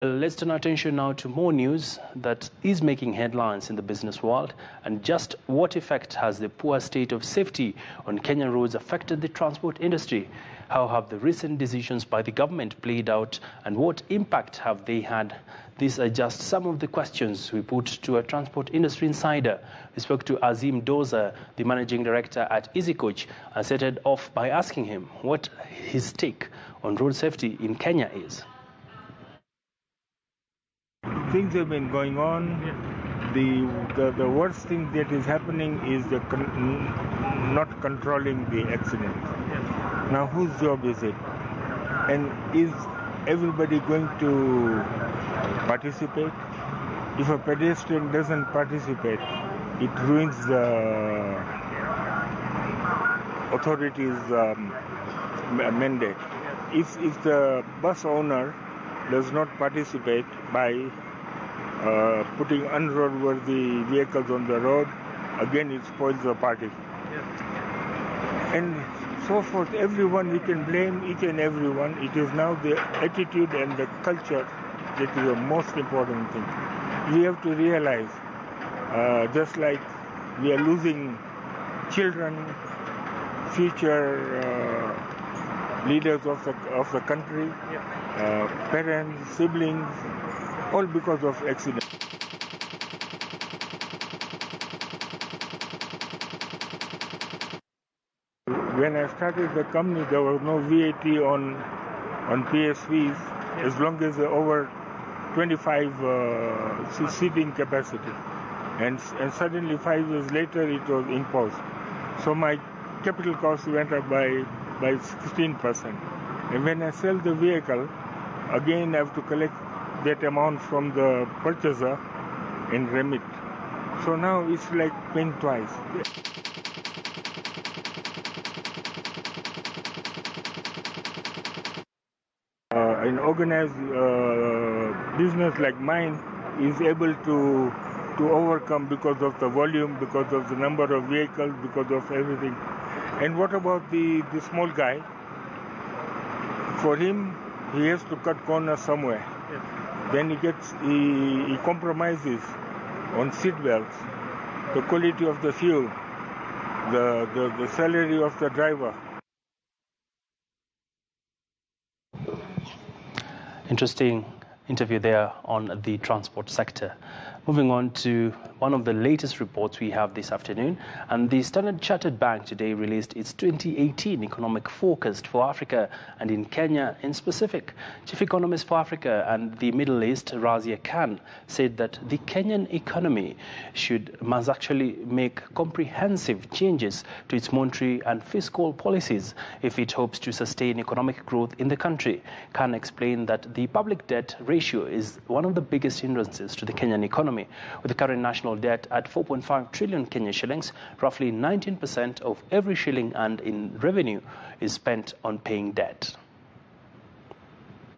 Let's turn our attention now to more news that is making headlines in the business world, and just what effect has the poor state of safety on Kenyan roads affected the transport industry? How have the recent decisions by the government played out, and what impact have they had? These are just some of the questions we put to a transport industry insider. We spoke to Azim Doza, the managing director at EasyCoach, and started off by asking him what his take on road safety in Kenya is. Things have been going on. The worst thing that is happening is not controlling the accident. Now, whose job is it? And is everybody going to participate? If a pedestrian doesn't participate, it ruins the authorities' mandate. If the bus owner does not participate by putting unroadworthy vehicles on the road, again it spoils the party. And so forth. Everyone, we can blame each and everyone. It is now the attitude and the culture that is the most important thing. We have to realize, just like we are losing children, future leaders of the country, parents, siblings, all because of accidents. When I started the company, there was no VAT on PSVs as long as over 25 seating capacity. And suddenly 5 years later it was imposed. So my capital cost went up by 16%. And when I sell the vehicle, again I have to collect that amount from the purchaser and remit. So now it's like paying twice. An organized business like mine is able to overcome because of the volume, because of the number of vehicles, because of everything. And what about the small guy? For him, he has to cut corners somewhere. Yes. Then he compromises on seat belts, the quality of the fuel, the salary of the driver. Interesting interview there on the transport sector. Moving on to one of the latest reports we have this afternoon, and the Standard Chartered Bank today released its 2018 economic forecast for Africa and in Kenya in specific. Chief Economist for Africa and the Middle East, Razia Khan, said that the Kenyan economy must actually make comprehensive changes to its monetary and fiscal policies if it hopes to sustain economic growth in the country. Khan explained that the public debt ratio is one of the biggest hindrances to the Kenyan economy. With the current national debt at 4.5 trillion Kenyan shillings, roughly 19% of every shilling earned in revenue is spent on paying debt.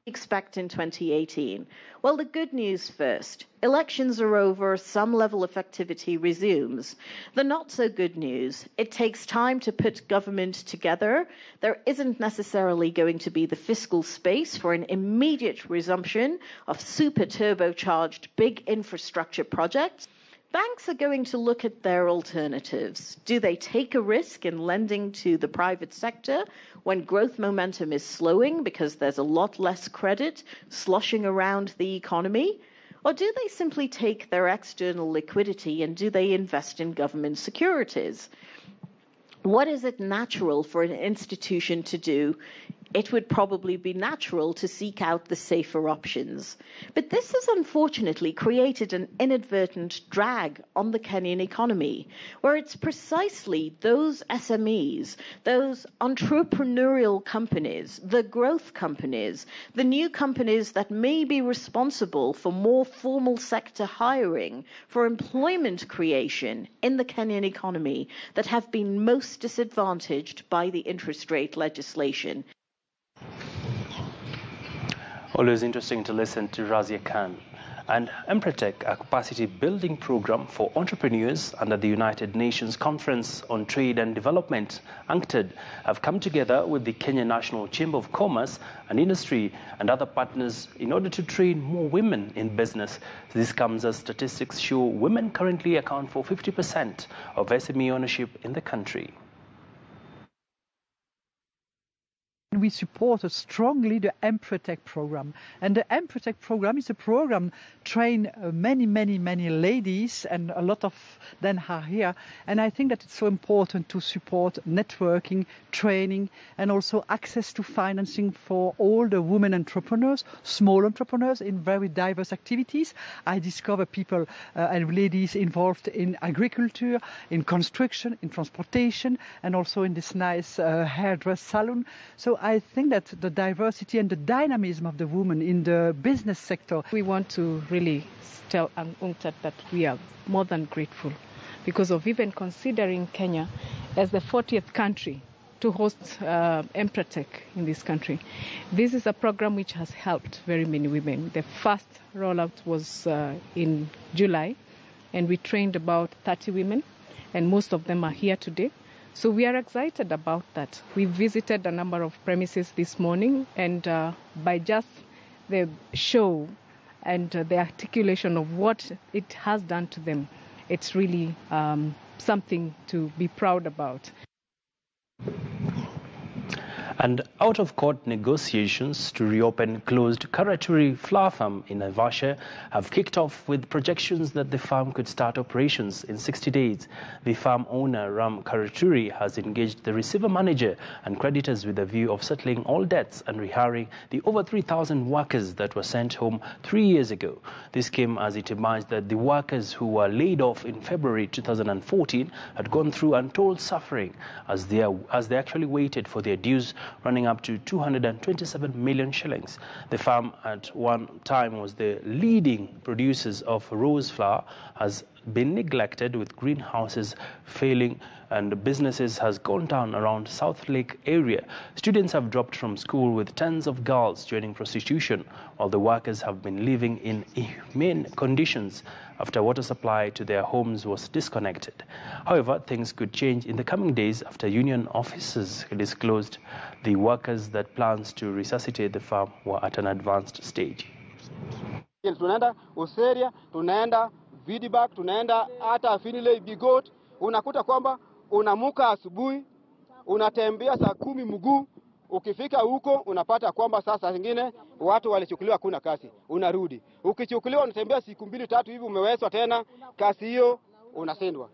Expect in 2018? Well, the good news first. Elections are over, some level of activity resumes. The not so good news, it takes time to put government together. There isn't necessarily going to be the fiscal space for an immediate resumption of super turbocharged big infrastructure projects. Banks are going to look at their alternatives. Do they take a risk in lending to the private sector when growth momentum is slowing because there's a lot less credit sloshing around the economy? Or do they simply take their external liquidity and do they invest in government securities? What is it natural for an institution to do? It would probably be natural to seek out the safer options. But this has unfortunately created an inadvertent drag on the Kenyan economy, where it's precisely those SMEs, those entrepreneurial companies, the growth companies, the new companies that may be responsible for more formal sector hiring, for employment creation in the Kenyan economy that have been most disadvantaged by the interest rate legislation. Always interesting to listen to Razia Khan. And Empretech, a capacity building program for entrepreneurs under the United Nations Conference on Trade and Development, UNCTAD, have come together with the Kenya National Chamber of Commerce and Industry and other partners in order to train more women in business. This comes as statistics show women currently account for 50% of SME ownership in the country. We support strongly the Empretech program. And the Empretech program is a program train many ladies, and a lot of them are here. And I think that it's so important to support networking, training, and also access to financing for all the women entrepreneurs, small entrepreneurs in very diverse activities. I discover people and ladies involved in agriculture, in construction, in transportation, and also in this nice hairdress salon. So I think that the diversity and the dynamism of the women in the business sector. We want to really tell UNCTAD that we are more than grateful because of even considering Kenya as the 40th country to host Empretech in this country. This is a program which has helped very many women. The first rollout was in July, and we trained about 30 women, and most of them are here today. So we are excited about that. We visited a number of premises this morning, and by just the show and the articulation of what it has done to them, it's really something to be proud about. And out-of-court negotiations to reopen closed Karaturi flower farm in Naivasha have kicked off with projections that the farm could start operations in 60 days. The farm owner, Ram Karaturi, has engaged the receiver manager and creditors with a view of settling all debts and rehiring the over 3,000 workers that were sent home 3 years ago. This came as it emerged that the workers who were laid off in February 2014 had gone through untold suffering as they actually waited for their dues, running up to 227 million shillings. The farm at one time was the leading producers of rose flower, has been neglected with greenhouses failing, and businesses has gone down around South Lake area. Students have dropped from school with tens of girls joining prostitution, while the workers have been living in inhumane conditions after water supply to their homes was disconnected. However, things could change in the coming days after union officers disclosed the workers that plans to resuscitate the farm were at an advanced stage. Tunaenda Oseria, tunaenda Vidibak, tunaenda hata Finlay Bigot. Unakuta kwamba unamuka asubuhi, unatembea saa 10 mguu, ukifika huko unapata kwamba sasa zingine watu walichukuliwa kuna kazi, unarudi. Ukichukuliwa unatembea siku 2-3 hivi umewezwa tena, kazi hiyo unasendwa.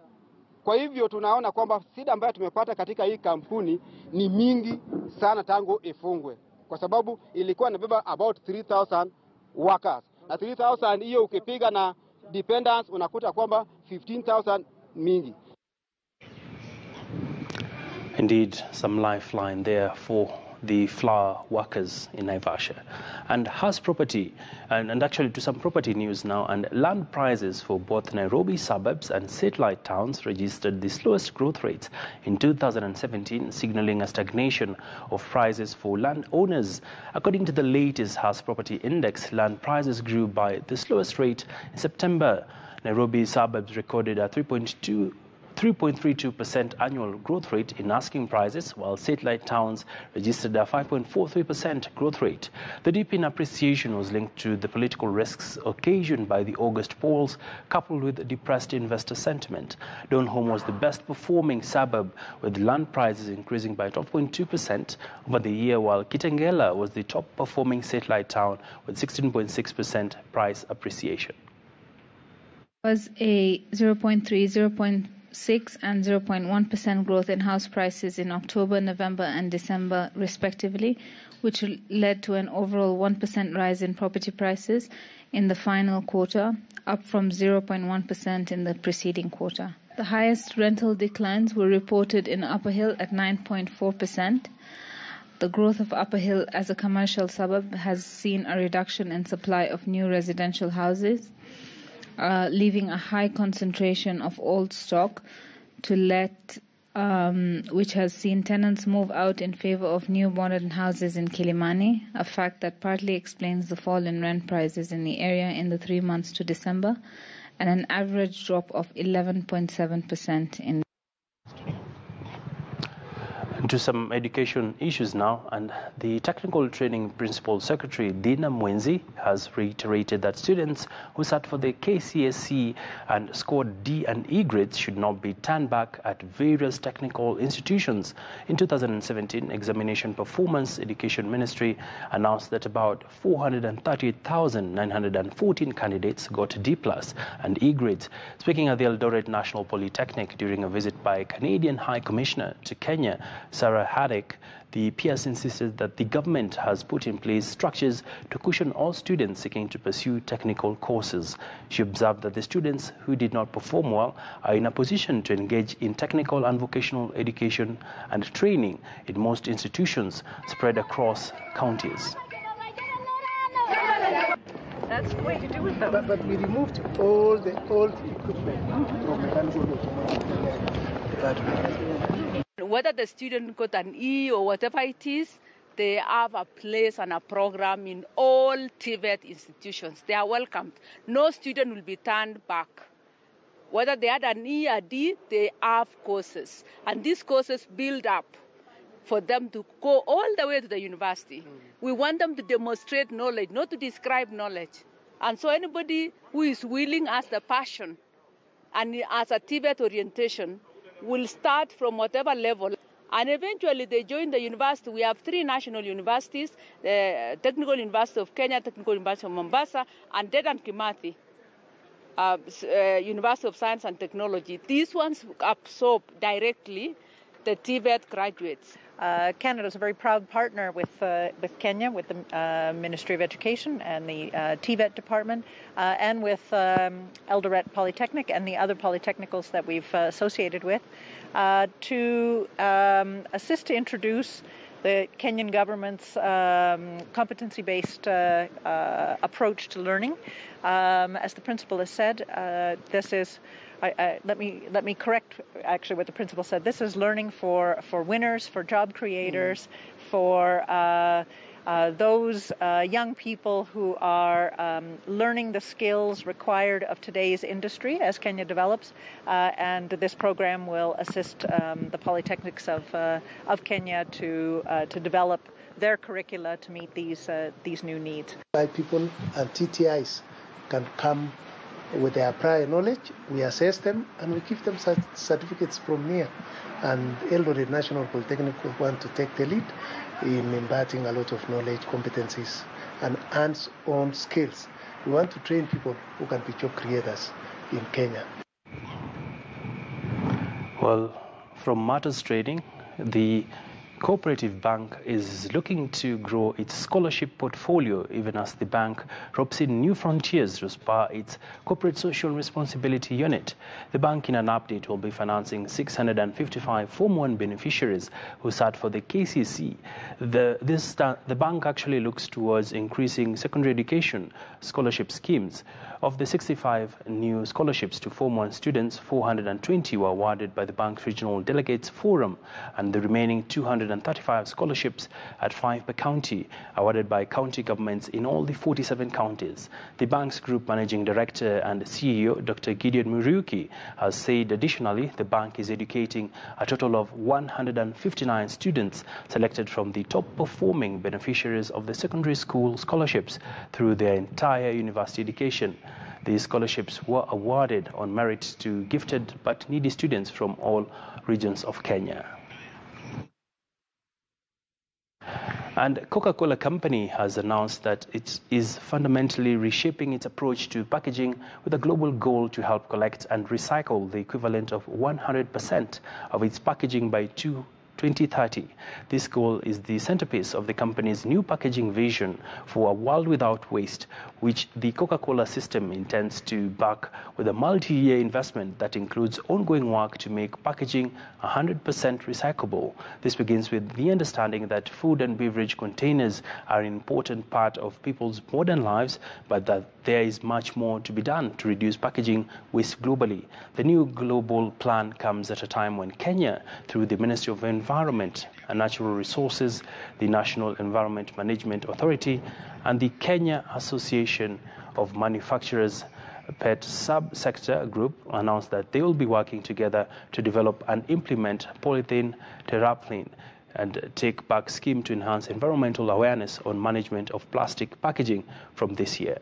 Kwa hivyo tunaona kwamba shida ambayo tumepata katika hii kampuni ni mingi sana tangu ifungwe. Kwa sababu ilikuwa inabeba about 3,000 workers. Na 3,000 hiyo ukipiga na dependents unakuta kwamba 15,000 mingi. Indeed, some lifeline there for the flower workers in Naivasha. And house property, and actually to some property news now, and land prices for both Nairobi suburbs and satellite towns registered the slowest growth rates in 2017, signaling a stagnation of prices for land owners. According to the latest house property index, land prices grew by the slowest rate in September. Nairobi suburbs recorded a 3.32% annual growth rate in asking prices, while satellite towns registered a 5.43% growth rate. The dip in appreciation was linked to the political risks occasioned by the August polls, coupled with depressed investor sentiment. Donholm was the best performing suburb, with land prices increasing by 12.2% over the year, while Kitengela was the top performing satellite town with 16.6% price appreciation. Was a 0.6 and 0.1% growth in house prices in October, November and December respectively, which led to an overall 1% rise in property prices in the final quarter, up from 0.1% in the preceding quarter. The highest rental declines were reported in Upper Hill at 9.4%. The growth of Upper Hill as a commercial suburb has seen a reduction in supply of new residential houses, leaving a high concentration of old stock to let which has seen tenants move out in favor of new modern houses in Kilimani, a fact that partly explains the fall in rent prices in the area in the 3 months to December, and an average drop of 11.7% in. To some education issues now, and the Technical Training Principal Secretary Dina Mwenzi has reiterated that students who sat for the KCSE and scored D and E grades should not be turned back at various technical institutions. In 2017, Examination Performance Education Ministry announced that about 438,914 candidates got D+ and E grades. Speaking at the Eldoret National Polytechnic during a visit by Canadian High Commissioner to Kenya, Sarah Haddock, the PS insisted that the government has put in place structures to cushion all students seeking to pursue technical courses. She observed that the students who did not perform well are in a position to engage in technical and vocational education and training in most institutions spread across counties. That's the way to do it, though. But we removed all the old equipment from mechanical that way. Whether the student got an E or whatever it is, they have a place and a program in all TVET institutions. They are welcomed. No student will be turned back. Whether they had an E or D, they have courses. And these courses build up for them to go all the way to the university. We want them to demonstrate knowledge, not to describe knowledge. And so anybody who is willing, has the passion, and as a TVET orientation, will start from whatever level, and eventually they join the university. We have 3 national universities, the Technical University of Kenya, Technical University of Mombasa, and Dedan Kimathi, University of Science and Technology. These ones absorb directly the TVET graduates. Canada is a very proud partner with Kenya, with the Ministry of Education and the TVET department, and with Eldoret Polytechnic and the other polytechnicals that we've associated with, to assist to introduce the Kenyan government's competency-based approach to learning. As the principal has said, this is. Let me correct actually what the principal said. This is learning for winners, for job creators, for those young people who are learning the skills required of today's industry as Kenya develops, and this program will assist the polytechnics of Kenya to develop their curricula to meet these new needs. People and TTIs can come with their prior knowledge, we assess them, and we give them certificates from here. And Eldoret National Polytechnic will want to take the lead in imparting a lot of knowledge, competencies, and hands-on skills. We want to train people who can be job creators in Kenya. Well, from Matters Trading, the Cooperative Bank is looking to grow its scholarship portfolio even as the bank ropes in new frontiers to spur its corporate social responsibility unit. The bank, in an update, will be financing 655 Form 1 beneficiaries who sat for the KCSE. The bank actually looks towards increasing secondary education scholarship schemes. Of the 65 new scholarships to Form 1 students, 420 were awarded by the bank's Regional Delegates Forum, and the remaining 235 scholarships at 5 per county, awarded by county governments in all the 47 counties. The bank's Group Managing Director and CEO, Dr. Gideon Muriuki, has said additionally the bank is educating a total of 159 students selected from the top-performing beneficiaries of the secondary school scholarships through their entire university education. These scholarships were awarded on merit to gifted but needy students from all regions of Kenya. And Coca-Cola Company has announced that it is fundamentally reshaping its approach to packaging with a global goal to help collect and recycle the equivalent of 100% of its packaging by 2030. This goal is the centerpiece of the company's new packaging vision for a world without waste, which the Coca-Cola system intends to back with a multi-year investment that includes ongoing work to make packaging 100% recyclable. This begins with the understanding that food and beverage containers are an important part of people's modern lives, but that there is much more to be done to reduce packaging waste globally. The new global plan comes at a time when Kenya, through the Ministry of Environment and Natural Resources, the National Environment Management Authority, and the Kenya Association of Manufacturers PET sub-sector group, announced that they will be working together to develop and implement polythene terephthalate and take back scheme to enhance environmental awareness on management of plastic packaging from this year.